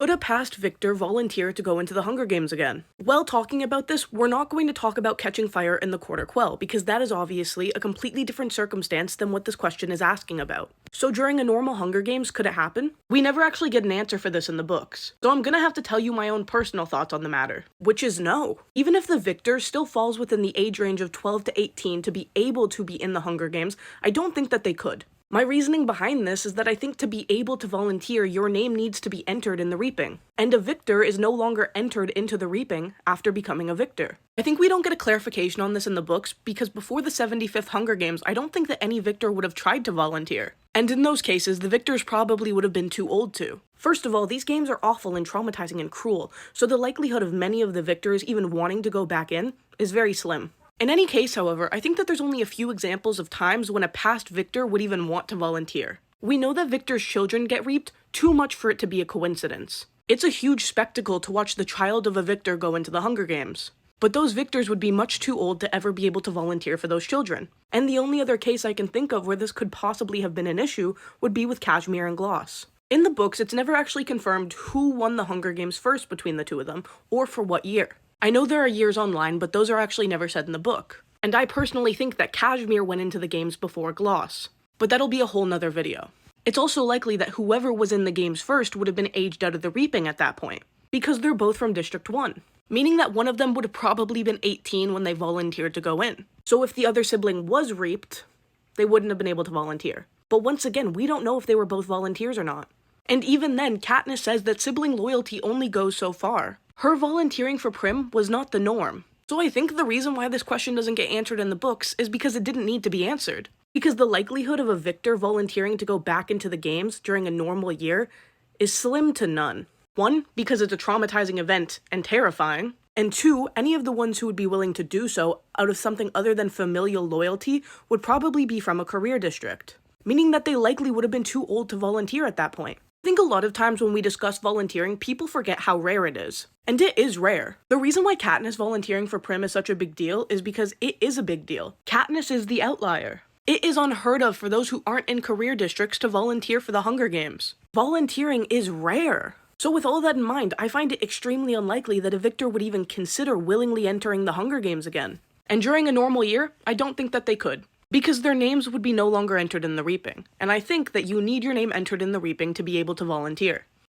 Could a past victor volunteer to go into the Hunger Games again? While talking about this, we're not going to talk about catching fire in the Quarter Quell, because that is obviously a completely different circumstance than what this question is asking about. So during a normal Hunger Games, could it happen? We never actually get an answer for this in the books, so I'm gonna have to tell you my own personal thoughts on the matter, which is no. Even if the victor still falls within the age range of 12 to 18 to be able to be in the Hunger Games, I don't think that they could. My reasoning behind this is that I think to be able to volunteer, your name needs to be entered in the Reaping, and a victor is no longer entered into the Reaping after becoming a victor. I think we don't get a clarification on this in the books because before the 75th Hunger Games, I don't think that any victor would have tried to volunteer. And in those cases, the victors probably would have been too old to. First of all, these games are awful and traumatizing and cruel, so the likelihood of many of the victors even wanting to go back in is very slim. In any case, however, I think that there's only a few examples of times when a past victor would even want to volunteer. We know that victors' children get reaped too much for it to be a coincidence. It's a huge spectacle to watch the child of a victor go into the Hunger Games. But those victors would be much too old to ever be able to volunteer for those children. And the only other case I can think of where this could possibly have been an issue would be with Kashmir and Gloss. In the books, it's never actually confirmed who won the Hunger Games first between the two of them, or for what year. I know there are years online, but those are actually never said in the book. And I personally think that Kashmir went into the games before Gloss. But that'll be a whole nother video. It's also likely that whoever was in the games first would have been aged out of the Reaping at that point, because they're both from District 1. Meaning that one of them would have probably been 18 when they volunteered to go in. So if the other sibling was reaped, they wouldn't have been able to volunteer. But once again, we don't know if they were both volunteers or not. And even then, Katniss says that sibling loyalty only goes so far. Her volunteering for Prim was not the norm. So I think the reason why this question doesn't get answered in the books is because it didn't need to be answered. Because the likelihood of a victor volunteering to go back into the games during a normal year is slim to none. One, because it's a traumatizing event and terrifying. And two, any of the ones who would be willing to do so out of something other than familial loyalty would probably be from a career district. Meaning that they likely would have been too old to volunteer at that point. I think a lot of times when we discuss volunteering, people forget how rare it is. And it is rare. The reason why Katniss volunteering for Prim is such a big deal is because it is a big deal. Katniss is the outlier. It is unheard of for those who aren't in career districts to volunteer for the Hunger Games. Volunteering is rare. So with all that in mind, I find it extremely unlikely that a victor would even consider willingly entering the Hunger Games again. And during a normal year, I don't think that they could. Because their names would be no longer entered in the Reaping, and I think that you need your name entered in the Reaping to be able to volunteer.